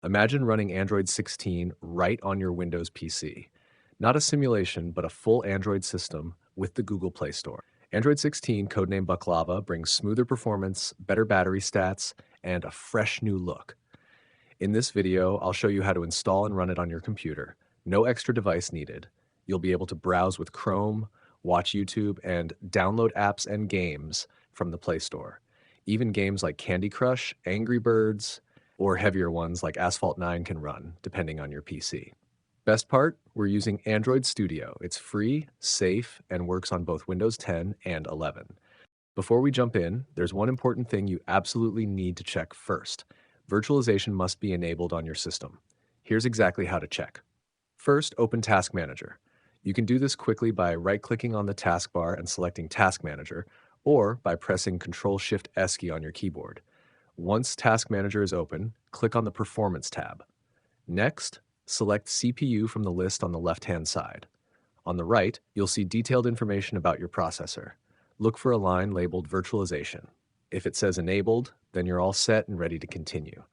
Imagine running Android 16 right on your Windows PC. Not a simulation, but a full Android system with the Google Play Store. Android 16, codename Baklava, brings smoother performance, better battery stats, and a fresh new look. In this video, I'll show you how to install and run it on your computer. No extra device needed. You'll be able to browse with Chrome, watch YouTube, and download apps and games from the Play Store. Even games like Candy Crush, Angry Birds, or heavier ones like Asphalt 9 can run, depending on your PC. Best part, we're using Android Studio. It's free, safe, and works on both Windows 10 and 11. Before we jump in, there's one important thing you absolutely need to check first. Virtualization must be enabled on your system. Here's exactly how to check. First, open Task Manager. You can do this quickly by right-clicking on the taskbar and selecting Task Manager, or by pressing Ctrl-Shift-S key on your keyboard. Once Task Manager is open, click on the Performance tab. Next, select CPU from the list on the left-hand side. On the right, you'll see detailed information about your processor. Look for a line labeled Virtualization. If it says Enabled, then you're all set and ready to continue.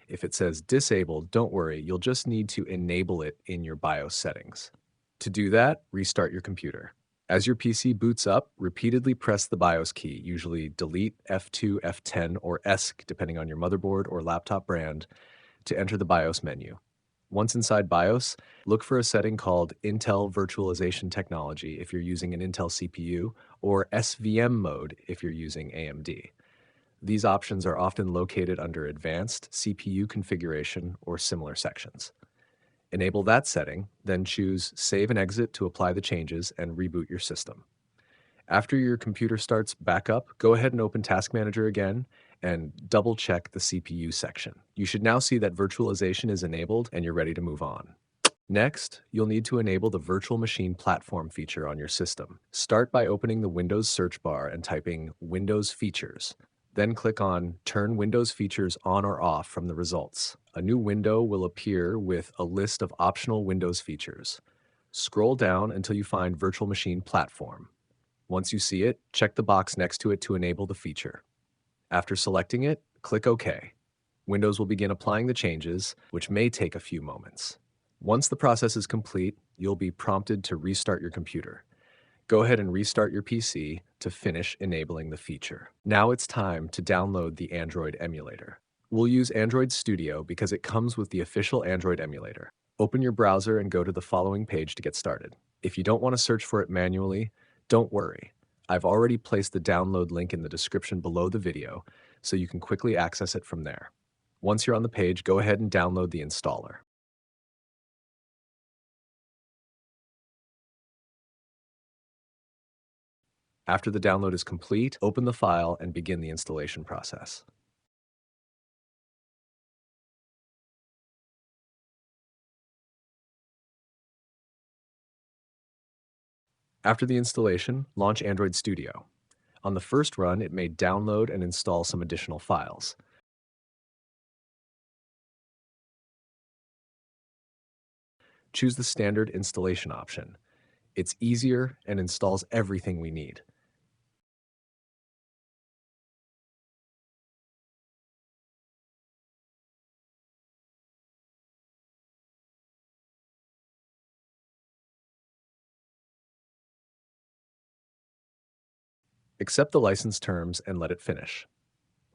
If it says Disabled, don't worry, you'll just need to enable it in your BIOS settings. To do that, restart your computer. As your PC boots up, repeatedly press the BIOS key, usually Delete, F2, F10, or ESC, depending on your motherboard or laptop brand, to enter the BIOS menu. Once inside BIOS, look for a setting called Intel Virtualization Technology if you're using an Intel CPU, or SVM mode if you're using AMD. These options are often located under Advanced CPU Configuration or similar sections. Enable that setting, then choose Save and Exit to apply the changes and reboot your system. After your computer starts back up, go ahead and open Task Manager again and double check the CPU section. You should now see that virtualization is enabled and you're ready to move on. Next, you'll need to enable the Virtual Machine Platform feature on your system. Start by opening the Windows search bar and typing Windows Features. Then click on Turn Windows Features on or off from the results. A new window will appear with a list of optional Windows features. Scroll down until you find Virtual Machine Platform. Once you see it, check the box next to it to enable the feature. After selecting it, click OK. Windows will begin applying the changes, which may take a few moments. Once the process is complete, you'll be prompted to restart your computer. Go ahead and restart your PC to finish enabling the feature. Now it's time to download the Android emulator. We'll use Android Studio because it comes with the official Android emulator. Open your browser and go to the following page to get started. If you don't want to search for it manually, don't worry. I've already placed the download link in the description below the video, so you can quickly access it from there. Once you're on the page, go ahead and download the installer. After the download is complete, open the file and begin the installation process. After the installation, launch Android Studio. On the first run, it may download and install some additional files. Choose the standard installation option. It's easier and installs everything we need. Accept the license terms and let it finish.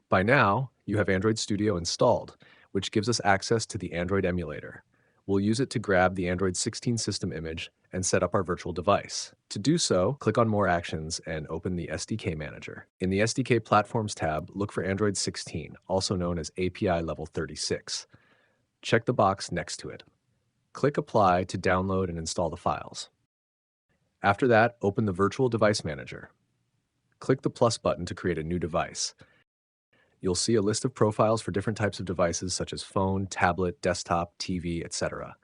By now, you have Android Studio installed, which gives us access to the Android emulator. We'll use it to grab the Android 16 system image and set up our virtual device. To do so, click on More Actions and open the SDK Manager. In the SDK Platforms tab, look for Android 16, also known as API Level 36. Check the box next to it. Click Apply to download and install the files. After that, open the Virtual Device Manager. Click the plus button to create a new device. You'll see a list of profiles for different types of devices such as phone, tablet, desktop, TV, etc.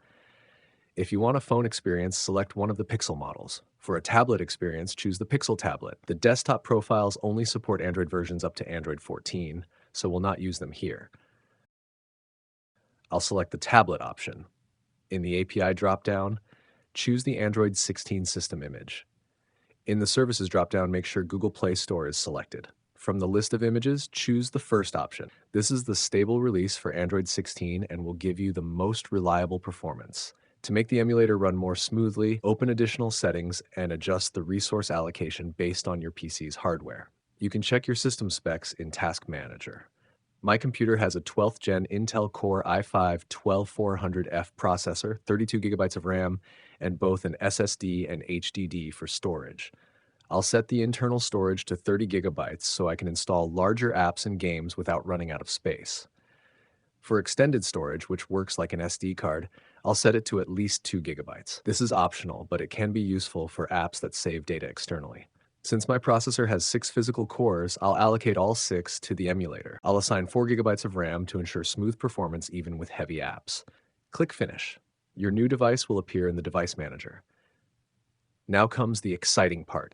If you want a phone experience, select one of the Pixel models. For a tablet experience, choose the Pixel tablet. The desktop profiles only support Android versions up to Android 14, so we'll not use them here. I'll select the tablet option. In the API dropdown, choose the Android 16 system image. In the Services dropdown, make sure Google Play Store is selected. From the list of images, choose the first option. This is the stable release for Android 16 and will give you the most reliable performance. To make the emulator run more smoothly, open additional settings and adjust the resource allocation based on your PC's hardware. You can check your system specs in Task Manager. My computer has a 12th gen Intel Core i5-12400F processor, 32 gigabytes of RAM, and both an SSD and HDD for storage. I'll set the internal storage to 30 gigabytes so I can install larger apps and games without running out of space. For extended storage, which works like an SD card, I'll set it to at least 2 gigabytes. This is optional, but it can be useful for apps that save data externally. Since my processor has 6 physical cores, I'll allocate all 6 to the emulator. I'll assign 4 gigabytes of RAM to ensure smooth performance even with heavy apps. Click Finish. Your new device will appear in the Device Manager. Now comes the exciting part.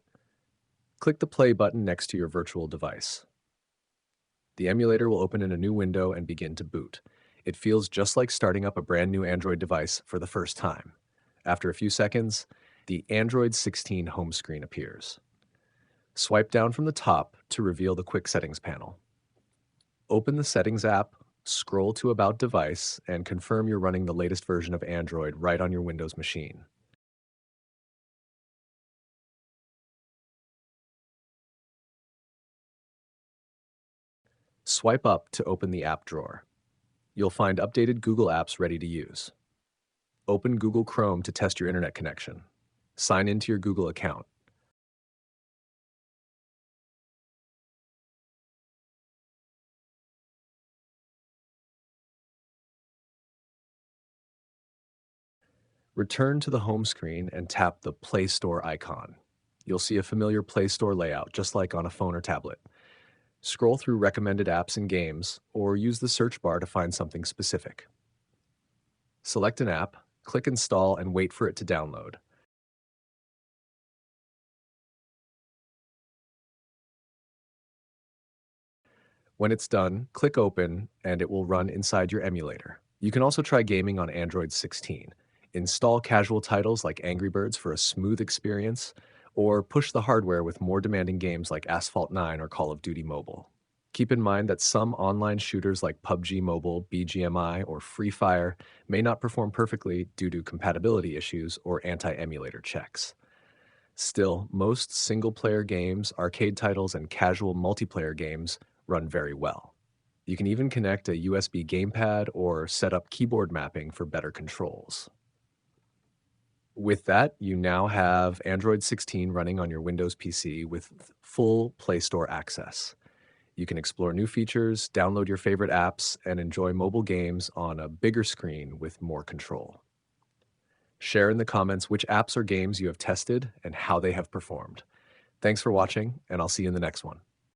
Click the play button next to your virtual device. The emulator will open in a new window and begin to boot. It feels just like starting up a brand new Android device for the first time. After a few seconds, the Android 16 home screen appears. Swipe down from the top to reveal the Quick Settings panel. Open the Settings app, scroll to About Device, and confirm you're running the latest version of Android right on your Windows machine. Swipe up to open the app drawer. You'll find updated Google apps ready to use. Open Google Chrome to test your internet connection. Sign into your Google account. Return to the home screen and tap the Play Store icon. You'll see a familiar Play Store layout, just like on a phone or tablet. Scroll through recommended apps and games, or use the search bar to find something specific. Select an app, click Install, and wait for it to download. When it's done, click Open, and it will run inside your emulator. You can also try gaming on Android 16. Install casual titles like Angry Birds for a smooth experience, or push the hardware with more demanding games like Asphalt 9 or Call of Duty Mobile. Keep in mind that some online shooters like PUBG Mobile, BGMI, or Free Fire may not perform perfectly due to compatibility issues or anti-emulator checks. Still, most single-player games, arcade titles, and casual multiplayer games run very well. You can even connect a USB gamepad or set up keyboard mapping for better controls. With that, you now have Android 16 running on your Windows PC with full Play Store access. You can explore new features, download your favorite apps, and enjoy mobile games on a bigger screen with more control. Share in the comments which apps or games you have tested and how they have performed. Thanks for watching, and I'll see you in the next one.